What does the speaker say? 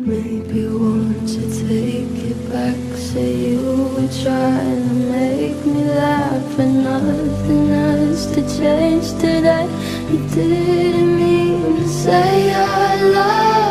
Maybe want to take it back. Say you were trying to make me laugh, and nothing has to change today. You didn't mean to say I love